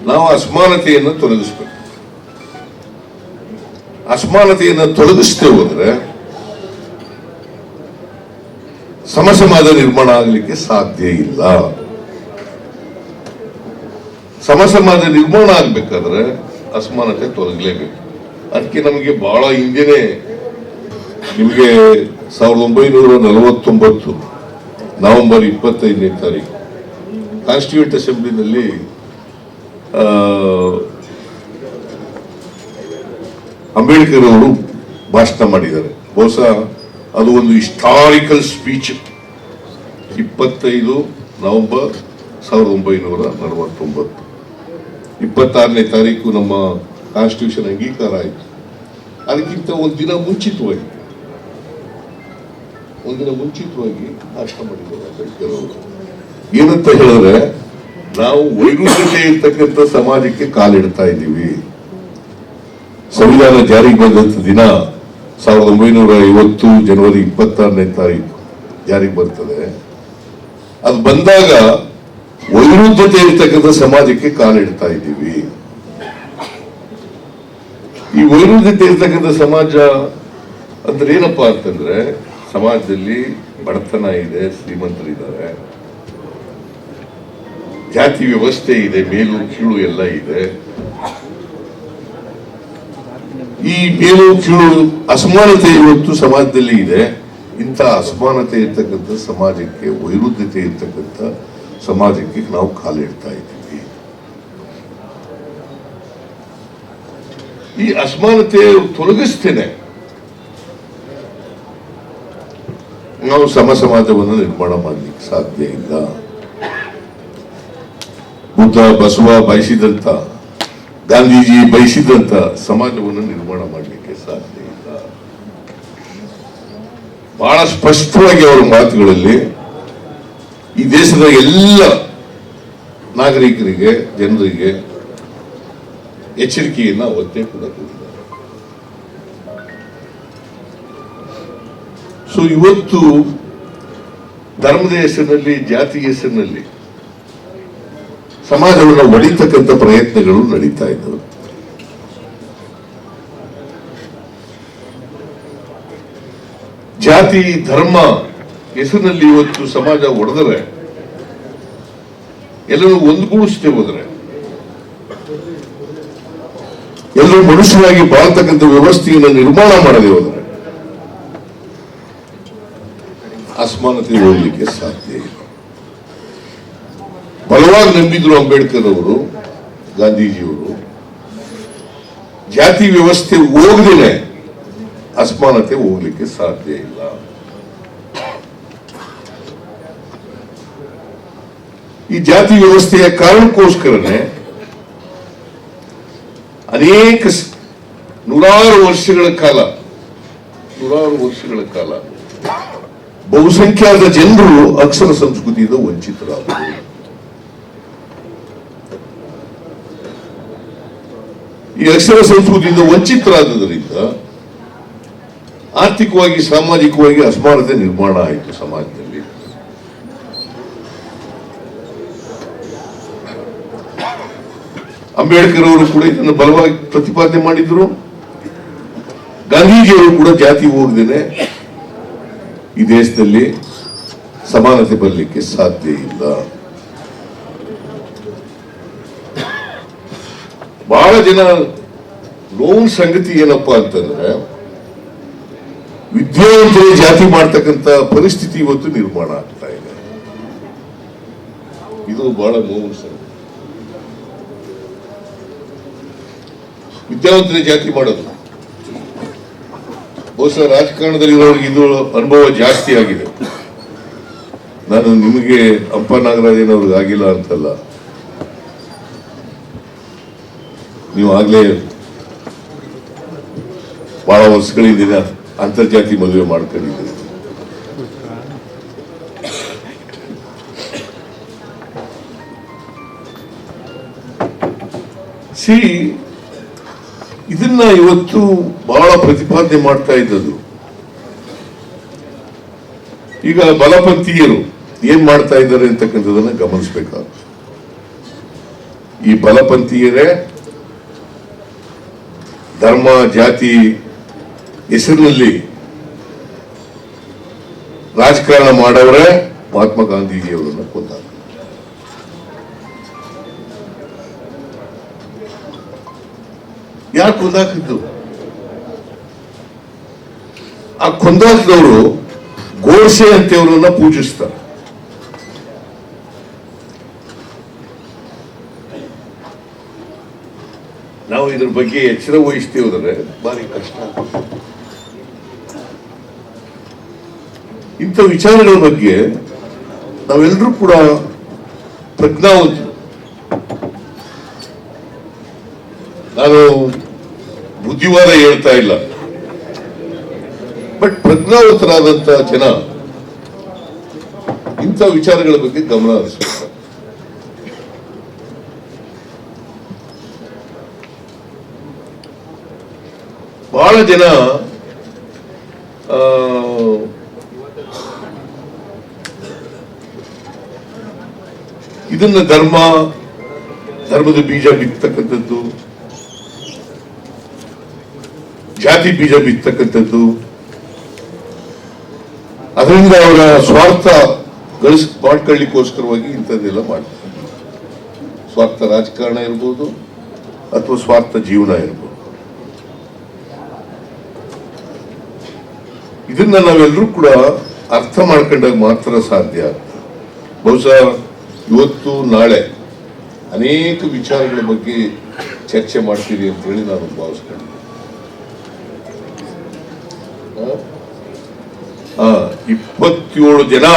ನಾವು ಅಸಮಾನತೆಯನ್ನು ತೊಲಗಿಸ್ಬೇಕು. ಅಸಮಾನತೆಯನ್ನು ತೊಲಗಿಸ್ತೇ ಹೋದ್ರೆ ಸಮಸಮಾಜ ನಿರ್ಮಾಣ ಆಗಲಿಕ್ಕೆ ಸಾಧ್ಯ ಇಲ್ಲ. ಸಮಸಮಾಜ ನಿರ್ಮಾಣ ಆಗ್ಬೇಕಾದ್ರೆ ಅಸಮಾನತೆ ತೊಲಗಲೇಬೇಕು. ಅದಕ್ಕೆ ನಮಗೆ ಬಹಳ ಹಿಂದೆನೆ, ನಿಮಗೆ 1949 ನವೆಂಬರ್ 25ನೇ ತಾರೀಕು ಕಾನ್ಸ್ಟಿಟ್ಯೂಂಟ್ ಅಸೆಂಬ್ಲಿನಲ್ಲಿ ಅಂಬೇಡ್ಕರ್ ಅವರು ಭಾಷಣ ಮಾಡಿದ್ದಾರೆ. ಬಹುಶಃ ಅದು ಒಂದು ಹಿಸ್ಟಾರಿಕಲ್ ಸ್ಪೀಚ್. 25 ನವೆಂಬರ್ 1949, 26ನೇ ತಾರೀಕು ನಮ್ಮ ಕಾನ್ಸ್ಟಿಟ್ಯೂಷನ್ ಅಂಗೀಕಾರ ಆಯಿತು. ಅದಕ್ಕಿಂತ ಒಂದಿನ ಮುಂಚಿತವಾಗಿ ಭಾಷಣ ಮಾಡಿದ್ದಾರೆ ಅಂಬೇಡ್ಕರ್ ಅವರು. ಏನಂತ ಹೇಳಿದ್ರೆ, ನಾವು ವೈರುಧ್ಯತೆ ಇರ್ತಕ್ಕಂಥ ಸಮಾಜಕ್ಕೆ ಕಾಲಿಡ್ತಾ ಇದ್ದೀವಿ. ಸಂವಿಧಾನ ಜಾರಿಗೆ ಬಂದಂತ ದಿನ 1950 ಜನವರಿ 26ನೇ ತಾರೀಕು ಜಾರಿಗೆ ಬರ್ತದೆ. ಅದು ಬಂದಾಗ ವೈರುಧ್ಯತೆ ಇರ್ತಕ್ಕಂಥ ಸಮಾಜಕ್ಕೆ ಕಾಲಿಡ್ತಾ ಇದ್ದೀವಿ. ಈ ವೈರುಧ್ಯತೆ ಇರ್ತಕ್ಕಂಥ ಸಮಾಜ ಅಂದ್ರೆ ಏನಪ್ಪಾ ಅಂತಂದ್ರೆ, ಸಮಾಜದಲ್ಲಿ ಬಡತನ ಇದೆ, ಶ್ರೀಮಂತರಿದ್ದಾರೆ, ಜಾತಿ ವ್ಯವಸ್ಥೆ ಇದೆ, ಮೇಲು ಕೀಳು ಎಲ್ಲ ಇದೆ. ಈ ಮೇಲು ಕೀಳು ಅಸಮಾನತೆ ಇವತ್ತು ಸಮಾಜದಲ್ಲಿ ಇದೆ. ಇಂಥ ಅಸಮಾನತೆ ಇರ್ತಕ್ಕಂಥ ಸಮಾಜಕ್ಕೆ, ವೈರುಧ್ಯತೆ ಇರ್ತಕ್ಕಂಥ ಸಮಾಜಕ್ಕೆ ನಾವು ಕಾಲಿಡ್ತಾ ಇದ್ದೀವಿ. ಈ ಅಸಮಾನತೆ ತೊಲಗಿಸ್ತೇನೆ ನಾವು ಸಮ ಸಮಾಜವನ್ನು ನಿರ್ಮಾಣ ಮಾಡಲಿಕ್ಕೆ ಸಾಧ್ಯ ಇಲ್ಲ. ಬುದ್ಧ ಬಸವ ಬಯಸಿದಂತ, ಗಾಂಧೀಜಿ ಬಯಸಿದಂತ ಸಮಾಜವನ್ನು ನಿರ್ಮಾಣ ಮಾಡಲಿಕ್ಕೆ ಸಾಧ್ಯ ಇಲ್ಲ. ಬಹಳ ಸ್ಪಷ್ಟವಾಗಿ ಅವರ ಮಾತುಗಳಲ್ಲಿ ಈ ದೇಶದ ಎಲ್ಲ ನಾಗರಿಕರಿಗೆ, ಜನರಿಗೆ ಎಚ್ಚರಿಕೆಯನ್ನ ಒತ್ತೆ ಕೂಡ ಕೊಟ್ಟಿದ್ದಾರೆ. ಸೊ ಇವತ್ತು ಧರ್ಮದ ಹೆಸರಿನಲ್ಲಿ, ಜಾತಿ ಹೆಸರಿನಲ್ಲಿ ಸಮಾಜವನ್ನು ಒಡಿತಕ್ಕಂಥ ಪ್ರಯತ್ನಗಳು ನಡೀತಾ ಇದ್ದವು. ಜಾತಿ ಧರ್ಮ ಹೆಸರಿನಲ್ಲಿ ಇವತ್ತು ಸಮಾಜ ಒಡೆದರೆ, ಎಲ್ಲರೂ ಒಂದುಗೂಡಿಸದೆ ಹೋದರೆ, ಎಲ್ಲರೂ ಮನುಷ್ಯರಾಗಿ ಬಾಳ್ತಕ್ಕಂಥ ವ್ಯವಸ್ಥೆಯನ್ನು ನಿರ್ಮಾಣ ಮಾಡದೆ ಹೋದರೆ ಅಸಮಾನತೆ ಹೋಗ್ಲಿಕ್ಕೆ ಸಾಧ್ಯ ಇಲ್ಲ. ಬಲವಾಗಿ ನಂಬಿದ್ರು ಅಂಬೇಡ್ಕರ್ ಅವರು, ಗಾಂಧೀಜಿಯವರು. ಜಾತಿ ವ್ಯವಸ್ಥೆ ಹೋಗದೇನೆ ಅಸಮಾನತೆ ಹೋಗ್ಲಿಕ್ಕೆ ಸಾಧ್ಯ ಇಲ್ಲ. ಈ ಜಾತಿ ವ್ಯವಸ್ಥೆಯ ಕಾರಣಕ್ಕೋಸ್ಕರನೇ ಅನೇಕ ನೂರಾರು ವರ್ಷಗಳ ಕಾಲ ಬಹುಸಂಖ್ಯಾತ ಜನರು ಅಕ್ಷರ ಸಂಸ್ಕೃತಿಯಿಂದ ವಂಚಿತರಾದರು. ಈ ಅಕ್ಷರ ಸಂಸ್ಕೃತಿಯಿಂದ ವಂಚಿತರಾದುದರಿಂದ ಆರ್ಥಿಕವಾಗಿ, ಸಾಮಾಜಿಕವಾಗಿ ಅಸಮಾನತೆ ನಿರ್ಮಾಣ ಆಯಿತು ಸಮಾಜದಲ್ಲಿ. ಅಂಬೇಡ್ಕರ್ ಅವರು ಕೂಡ ಇದನ್ನು ಬಲವಾಗಿ ಪ್ರತಿಪಾದನೆ ಮಾಡಿದ್ರು. ಗಾಂಧೀಜಿಯವರು ಕೂಡ ಜಾತಿ ಹೋಗದೇನೆ ಈ ದೇಶದಲ್ಲಿ ಸಮಾನತೆ ಬರಲಿಕ್ಕೆ ಸಾಧ್ಯ ಇಲ್ಲ. ಬಹಳ ಜನ ನೋವಿನ ಸಂಗತಿ ಏನಪ್ಪಾ ಅಂತಂದ್ರೆ, ವಿದ್ಯಾವಂತರೇ ಜಾತಿ ಮಾಡ್ತಕ್ಕಂಥ ಪರಿಸ್ಥಿತಿ ಇವತ್ತು ನಿರ್ಮಾಣ ಆಗ್ತಾ ಇದೆ. ಇದು ಬಹಳ ನೋವಿನ ಸಂಗತಿ. ವಿದ್ಯಾವಂತರೇ ಜಾತಿ ಮಾಡೋದು. ಬಹುಶಃ ರಾಜಕಾರಣದಲ್ಲಿರೋರಿಗೆ ಇದು ಅನುಭವ ಜಾಸ್ತಿ ಆಗಿದೆ. ನಾನು ನಿಮಗೆ ಅಪ್ಪ ನಾಗರಾಜನವ್ರಿಗೆ ಆಗಿಲ್ಲ ಅಂತಲ್ಲ, ನೀವು ಆಗ್ಲೇ ಬಹಳ ವರ್ಷಗಳಿಂದ ಅಂತರ್ಜಾತಿ ಮದುವೆ ಮಾಡ್ಕೊಂಡಿದ್ದೀರಿ. ಇದನ್ನ ಇವತ್ತು ಬಹಳ ಪ್ರತಿಪಾದನೆ ಮಾಡ್ತಾ ಇದ್ದದ್ದು. ಈಗ ಬಲಪಂಥೀಯರು ಏನ್ ಮಾಡ್ತಾ ಇದ್ದಾರೆ ಅಂತಕ್ಕಂಥದನ್ನ ಗಮನಿಸಬೇಕಾಗುತ್ತೆ. ಈ ಬಲಪಂಥೀಯರೇ ಧರ್ಮ ಜಾತಿ ಹೆಸರಿನಲ್ಲಿ ರಾಜಕಾರಣ ಮಾಡವರೇ ಮಹಾತ್ಮ ಗಾಂಧೀಜಿಯವರನ್ನು ಕೊಂದಾಗ. ಯಾರು ಕೊಂದಾಕಿದ್ದು? ಆ ಕೊಂದಾಕಿದವರು ಗೋಡ್ಸೆ ಅಂತೇವರನ್ನ ಪೂಜಿಸ್ತಾರೆ. ನಾವು ಇದ್ರ ಬಗ್ಗೆ ಎಚ್ಚರ ವಹಿಸ್ತೀವಿ ಹೋದರೆ ಭಾರಿ ಕಷ್ಟ. ಇಂಥ ವಿಚಾರಗಳ ಬಗ್ಗೆ ನಾವೆಲ್ಲರೂ ಕೂಡ ಪ್ರಜ್ಞಾವಂತರು. ನಾನು ಬುದ್ಧಿವಾದ ಹೇಳ್ತಾ ಇಲ್ಲ, ಬಟ್ ಪ್ರಜ್ಞಾವಂತರಾದಂತ ಜನ ಇಂಥ ವಿಚಾರಗಳ ಬಗ್ಗೆ ಗಮನ ಹರಿಸಬೇಕು. ಬಹಳ ಜನ ಇದನ್ನ ಧರ್ಮದ ಬೀಜ ಬಿತ್ತಕ್ಕಂಥದ್ದು, ಜಾತಿ ಬೀಜ ಬಿತ್ತಕ್ಕಂಥದ್ದು, ಅದರಿಂದ ಅವರ ಸ್ವಾರ್ಥ ಮಾಡ್ಕೊಳ್ಳಿಕ್ಕೋಸ್ಕರವಾಗಿ ಇಂಥದ್ದೆಲ್ಲ ಮಾಡ್ತಾರೆ. ಸ್ವಾರ್ಥ ರಾಜಕಾರಣ ಇರ್ಬೋದು ಅಥವಾ ಸ್ವಾರ್ಥ ಜೀವನ ಇರ್ಬೋದು. ಇದನ್ನ ನಾವೆಲ್ಲರೂ ಕೂಡ ಅರ್ಥ ಮಾಡ್ಕೊಂಡಾಗ ಮಾತ್ರ ಸಾಧ್ಯ. ಬಹುಶಃ ಇವತ್ತು ನಾಳೆ ಅನೇಕ ವಿಚಾರಗಳ ಬಗ್ಗೆ ಚರ್ಚೆ ಮಾಡ್ತೀರಿ ಅಂತ ಹೇಳಿ ನಾನು ಭಾವಿಸ್ಕೊಂಡೆ. 27 ಜನ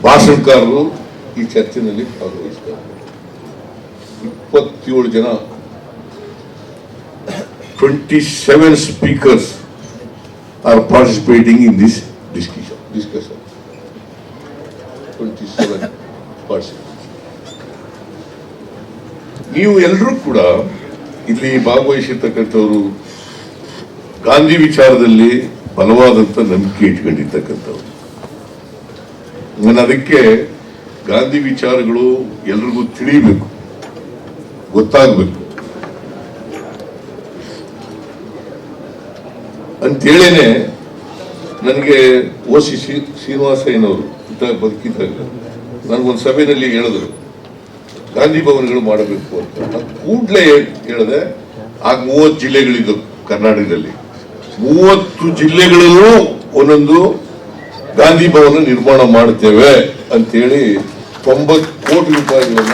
ಭಾಷಣಕಾರರು ಈ ಚರ್ಚೆಯಲ್ಲಿ ಭಾಗವಹಿಸ್ತಾರೆ. 27 ಜನ, 27 speakers are participating in this discussion. 27 participants. ನೀವು ಎಲ್ಲರೂ ಕೂಡ ಇಲ್ಲಿ ಭಾಗವಹಿಸಿರ್ತಕ್ಕಂಥವ್ರು ಗಾಂಧಿ ವಿಚಾರದಲ್ಲಿ ಬಲವಾದಂತ ನಂಬಿಕೆ ಇಟ್ಕೊಂಡಿರ್ತಕ್ಕಂಥವ್ರು. ನಾನು ಅದಕ್ಕೆ ಗಾಂಧಿ ವಿಚಾರಗಳು ಎಲ್ರಿಗೂ ತಿಳಿಬೇಕು, ಗೊತ್ತಾಗಬೇಕು ಅಂತೇಳೇನೆ ನನಗೆ ಓಸಿ ಶ್ರೀನಿವಾಸಯ್ಯನವರು ಬದುಕಿದ್ದಾಗ ನನಗೊಂದು ಸಭೆಯಲ್ಲಿ ಹೇಳಿದ್ರು ಗಾಂಧಿ ಭವನಗಳು ಮಾಡಬೇಕು ಅಂತ. ಕೂಡಲೇ ಹೇಳಿದೆ. ಆಗ 30 ಜಿಲ್ಲೆಗಳಿದ್ದವು ಕರ್ನಾಟಕದಲ್ಲಿ. 30 ಜಿಲ್ಲೆಗಳಲ್ಲೂ ಒಂದೊಂದು ಗಾಂಧಿ ಭವನ ನಿರ್ಮಾಣ ಮಾಡ್ತೇವೆ ಅಂತೇಳಿ 90 ಕೋಟಿ ರೂಪಾಯಿಗಳನ್ನ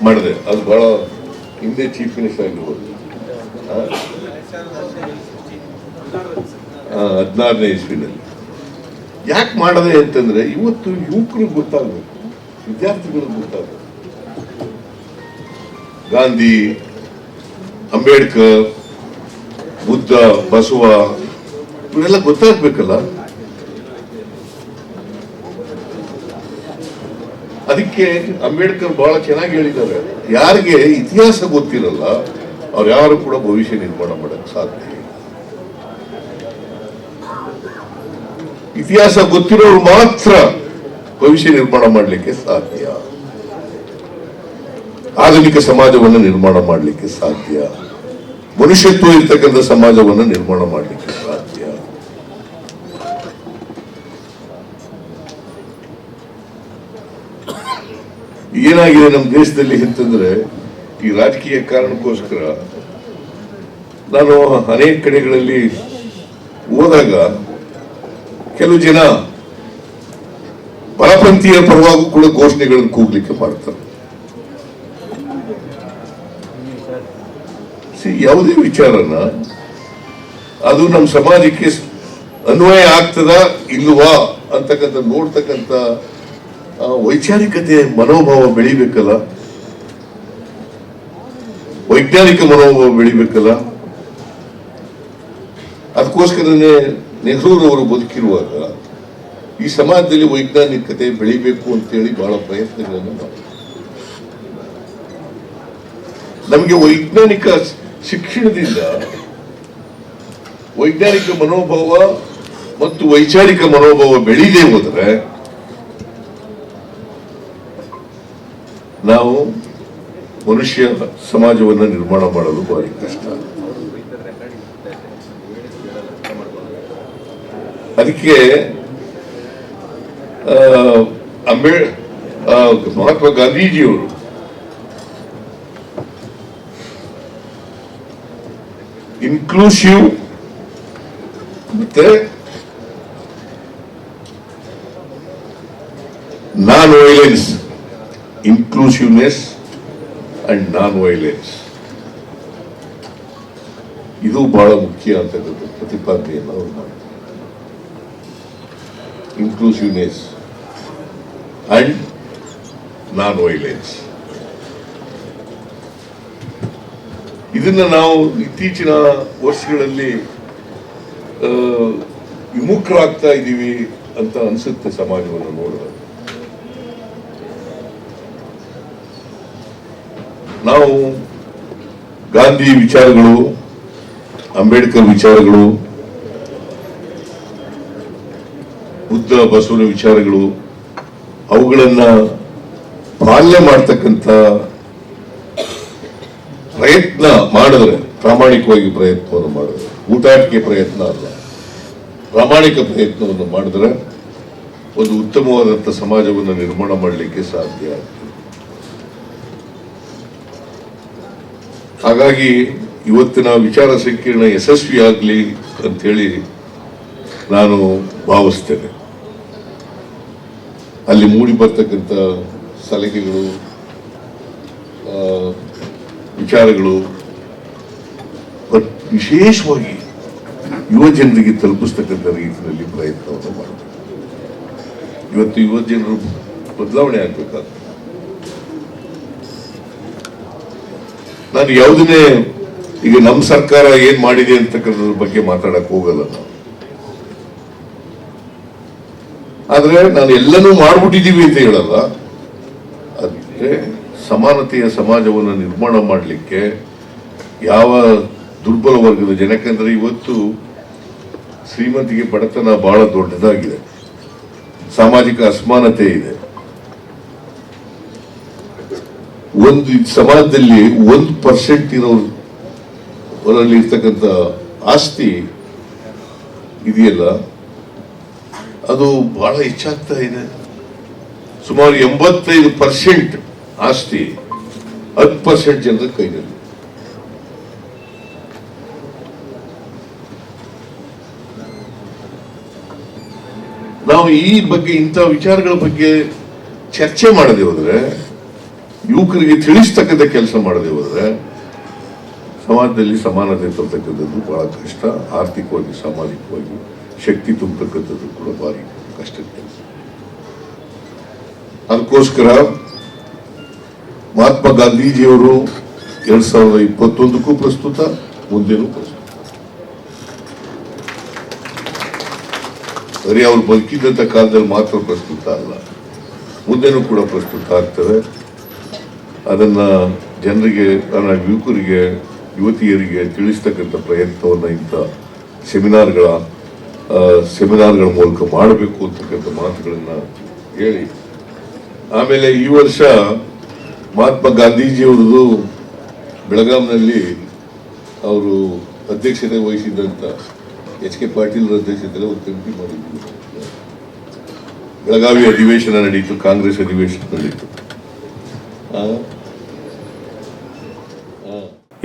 ಮಾಡಿದೆ. ಅದು ಬಹಳ ಹಿಂದೆ ಚೀಫ್ ಮಿನಿಸ್ಟರ್ ಆಗಿರ್ಬೋದು, 16ನೇ ಇಸ್ವಿನಲ್ಲಿ. ಯಾಕೆ ಮಾಡದೆ ಅಂತಂದ್ರೆ ಇವತ್ತು ಯುವಕರಿಗೆ ಗೊತ್ತಾಗಬೇಕು, ವಿದ್ಯಾರ್ಥಿಗಳಿಗೆ ಗೊತ್ತಾಗಬೇಕು. ಗಾಂಧಿ, ಅಂಬೇಡ್ಕರ್, ಬುದ್ಧ, ಬಸವ ಇವರೆಲ್ಲ ಗೊತ್ತಾಗ್ಬೇಕಲ್ಲ. ಅದಕ್ಕೆ ಅಂಬೇಡ್ಕರ್ ಬಹಳ ಚೆನ್ನಾಗಿ ಹೇಳಿದ್ದಾರೆ, ಯಾರಿಗೆ ಇತಿಹಾಸ ಗೊತ್ತಿರಲ್ಲ ಅವ್ರು ಯಾರು ಕೂಡ ಭವಿಷ್ಯ ನಿರ್ಮಾಣ ಮಾಡಕ್ ಸಾಧ್ಯ. ಇತಿಹಾಸ ಗೊತ್ತಿರೋರು ಮಾತ್ರ ಭವಿಷ್ಯ ನಿರ್ಮಾಣ ಮಾಡಲಿಕ್ಕೆ ಸಾಧ್ಯ, ಆಧುನಿಕ ಸಮಾಜವನ್ನು ನಿರ್ಮಾಣ ಮಾಡಲಿಕ್ಕೆ ಸಾಧ್ಯ, ಮನುಷ್ಯತ್ವ ಇರ್ತಕ್ಕಂಥ ಸಮಾಜವನ್ನು ನಿರ್ಮಾಣ ಮಾಡಲಿಕ್ಕೆ ಸಾಧ್ಯ. ಏನಾಗಿದೆ ನಮ್ಮ ದೇಶದಲ್ಲಿ ಅಂತಂದ್ರೆ ಈ ರಾಜಕೀಯ ಕಾರಣಕ್ಕೋಸ್ಕರ ನಾನು ಅನೇಕ ಕಡೆಗಳಲ್ಲಿ ಹೋದಾಗ ಕೆಲವು ಜನ ಬಲಪಂಥೀಯ ಪರವಾಗೂ ಕೂಡ ಘೋಷಣೆಗಳನ್ನು ಕೂಗ್ಲಿಕ್ಕೆ ಮಾಡ್ತಾರೆ. ಯಾವುದೇ ವಿಚಾರನ ಅದು ನಮ್ಮ ಸಮಾಜಕ್ಕೆ ಅನ್ವಯ ಆಗ್ತದ ಇಲ್ವಾ ಅಂತಕ್ಕಂಥ ನೋಡ್ತಕ್ಕಂಥ ವೈಚಾರಿಕತೆ ಮನೋಭಾವ ಬೆಳಿಬೇಕಲ್ಲ, ವೈಜ್ಞಾನಿಕ ಮನೋಭಾವ ಬೆಳಿಬೇಕಲ್ಲ. ಅದಕ್ಕೋಸ್ಕರನೇ ನೆಹರೂರವರು ಬದುಕಿರುವಾಗ ಈ ಸಮಾಜದಲ್ಲಿ ವೈಜ್ಞಾನಿಕತೆ ಬೆಳಿಬೇಕು ಅಂತೇಳಿ ಬಹಳ ಪ್ರಯತ್ನಗಳನ್ನು ಮಾಡಿ ನಮಗೆ ವೈಜ್ಞಾನಿಕ ಶಿಕ್ಷಣದಿಂದ ವೈಜ್ಞಾನಿಕ ಮನೋಭಾವ ಮತ್ತು ವೈಚಾರಿಕ ಮನೋಭಾವ ಬೆಳೀದೇ ಹೋದರೆ ನಾವು ಮನುಷ್ಯ ಸಮಾಜವನ್ನು ನಿರ್ಮಾಣ ಮಾಡಲು ಭಾರಿ ಕಷ್ಟ. ಅದಕ್ಕೆ ಮಹಾತ್ಮ ಗಾಂಧೀಜಿಯವರು ಇನ್ಕ್ಲೂಸಿವ್ ಮತ್ತೆ non violence, inclusiveness and non violence, ಇದು ಬಹಳ ಮುಖ್ಯ ಅಂತಕ್ಕಂಥ ಪ್ರತಿಪಾದನೆಯನ್ನು ಅವರು ಮಾಡಿದ್ದಾರೆ. ಇನ್ಕ್ಲೂಸಿವ್ನೆಸ್ ಅಂಡ್ ನಾನ್ ವೈಲೆನ್ಸ್, ಇದನ್ನ ನಾವು ಇತ್ತೀಚಿನ ವರ್ಷಗಳಲ್ಲಿ ವಿಮುಖರಾಗ್ತಾ ಇದ್ದೀವಿ ಅಂತ ಅನ್ಸುತ್ತೆ ಸಮಾಜವನ್ನು ನೋಡಿದ್ರೆ. ನಾವು ಗಾಂಧಿ ವಿಚಾರಗಳು, ಅಂಬೇಡ್ಕರ್ ವಿಚಾರಗಳು, ಬುದ್ಧ ಬಸವನ ವಿಚಾರಗಳು ಅವುಗಳನ್ನ ಪಾಲನೆ ಮಾಡ್ತಕ್ಕಂಥ ಪ್ರಯತ್ನ ಮಾಡಿದ್ರೆ, ಪ್ರಾಮಾಣಿಕವಾಗಿ ಪ್ರಯತ್ನವನ್ನು ಮಾಡಿದ್ರೆ, ಊಟಾಟಿಕೆ ಪ್ರಯತ್ನ ಅಲ್ಲ, ಪ್ರಾಮಾಣಿಕ ಪ್ರಯತ್ನವನ್ನು ಮಾಡಿದ್ರೆ ಒಂದು ಉತ್ತಮವಾದಂಥ ಸಮಾಜವನ್ನು ನಿರ್ಮಾಣ ಮಾಡಲಿಕ್ಕೆ ಸಾಧ್ಯ ಆಗ್ತದೆ. ಹಾಗಾಗಿ ಇವತ್ತಿನ ವಿಚಾರ ಸಂಕಿರಣ ಯಶಸ್ವಿಯಾಗಲಿ ಅಂತೇಳಿ ನಾನು ಭಾವಿಸ್ತೇನೆ. ಅಲ್ಲಿ ಮೂಡಿ ಬರ್ತಕ್ಕಂಥ ಸಲಹೆಗಳು, ವಿಚಾರಗಳು ವಿಶೇಷವಾಗಿ ಯುವ ಜನರಿಗೆ ತಲುಪಿಸ್ತಕ್ಕಂಥ ರೀತಿಯಲ್ಲಿ ಪ್ರಯತ್ನವನ್ನು ಮಾಡಬೇಕು. ಇವತ್ತು ಯುವ ಜನರು ಬದಲಾವಣೆ ಆಗ್ಬೇಕಾಗ್ತದೆ. ನಾನು ಯಾವುದನ್ನೇ ಈಗ ನಮ್ಮ ಸರ್ಕಾರ ಏನ್ ಮಾಡಿದೆ ಅಂತಕ್ಕಂಥದ್ರ ಬಗ್ಗೆ ಮಾತಾಡಕ್ ಹೋಗಲ್ಲ ನಾವು. ಆದ್ರೆ ನಾನು ಎಲ್ಲನೂ ಮಾಡ್ಬಿಟ್ಟಿದೀವಿ ಅಂತ ಹೇಳಲ್ಲ. ಅದಕ್ಕೆ ಸಮಾನತೆಯ ಸಮಾಜವನ್ನು ನಿರ್ಮಾಣ ಮಾಡಲಿಕ್ಕೆ ಯಾವ ದುರ್ಬಲ ವರ್ಗದ ಜನಕ್ಕಂದ್ರೆ ಇವತ್ತು ಶ್ರೀಮಂತಿಗೆ ಬಡತನ ಬಹಳ ದೊಡ್ಡದಾಗಿದೆ, ಸಾಮಾಜಿಕ ಅಸಮಾನತೆ ಇದೆ. ಒಂದು ಸಮಾಜದಲ್ಲಿ 1% ಇರೋರಲ್ಲಿ ಇರ್ತಕ್ಕಂಥ ಆಸ್ತಿ ಇದೆಯಲ್ಲ, ಅದು ಬಹಳ ಹೆಚ್ಚಾಗ್ತಾ ಇದೆ. ಸುಮಾರು 85% ಆಸ್ತಿ 10% ಜನರ ಕೈನಲ್ಲಿ. ನಾವು ಈ ಬಗ್ಗೆ, ಇಂಥ ವಿಚಾರಗಳ ಬಗ್ಗೆ ಚರ್ಚೆ ಮಾಡದೆ ಹೋದ್ರೆ, ಯುವಕರಿಗೆ ತಿಳಿಸ್ತಕ್ಕಂಥ ಕೆಲಸ ಮಾಡದೆ ಹೋದ್ರೆ ಸಮಾಜದಲ್ಲಿ ಸಮಾನತೆ ತರ್ತಕ್ಕಂಥದ್ದು ಬಹಳ ಕಷ್ಟ. ಆರ್ಥಿಕವಾಗಿ, ಸಾಮಾಜಿಕವಾಗಿ ಶಕ್ತಿ ತುಂಬತಕ್ಕಂಥದ್ದು ಕೂಡ ಭಾರಿ ಕಷ್ಟದ ಕೆಲಸ. ಅದಕ್ಕೋಸ್ಕರ ಮಹಾತ್ಮ ಗಾಂಧೀಜಿಯವರು 2021ಕ್ಕೂ ಪ್ರಸ್ತುತ, ಮುಂದೆನೂ ಪ್ರಸ್ತುತ. ಬರೀ ಅವ್ರು ಬದುಕಿದ್ದಂಥ ಕಾಲದಲ್ಲಿ ಮಾತ್ರ ಪ್ರಸ್ತುತ ಅಲ್ಲ, ಮುಂದೆನೂ ಕೂಡ ಪ್ರಸ್ತುತ ಆಗ್ತದೆ. ಅದನ್ನ ಜನರಿಗೆ, ನನ್ನ ಯುವಕರಿಗೆ, ಯುವತಿಯರಿಗೆ ತಿಳಿಸ್ತಕ್ಕಂಥ ಪ್ರಯತ್ನವನ್ನು ಇಂಥ ಸೆಮಿನಾರ್ಗಳ ಮೂಲಕ ಮಾಡಬೇಕು ಅಂತಕ್ಕಂಥ ಮಾತುಗಳನ್ನ ಹೇಳಿ, ಆಮೇಲೆ ಈ ವರ್ಷ ಮಹಾತ್ಮ ಗಾಂಧೀಜಿಯವರದು ಬೆಳಗಾಂನಲ್ಲಿ ಅವರು ಅಧ್ಯಕ್ಷತೆ ವಹಿಸಿದಂತ HK ಪಾಟೀಲ್ ಅಧ್ಯಕ್ಷತೆಯಲ್ಲಿ ಒಂದು ಕಮಿಟಿ ಮಾಡಿದ್ರು. ಬೆಳಗಾವಿ ಅಧಿವೇಶನ ನಡೀತು, ಕಾಂಗ್ರೆಸ್ ಅಧಿವೇಶನ ನಡೀತು.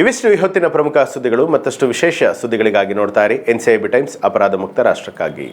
ಇವಿಷ್ಟು ಇವತ್ತಿನ ಪ್ರಮುಖ ಸುದ್ದಿಗಳು. ಮತ್ತಷ್ಟು ವಿಶೇಷ ಸುದ್ದಿಗಳಿಗಾಗಿ ನೋಡ್ತಾ ಇರಿ NCIB ಟೈಮ್ಸ್, ಅಪರಾಧ ಮುಕ್ತ ರಾಷ್ಟ್ರಕ್ಕಾಗಿ.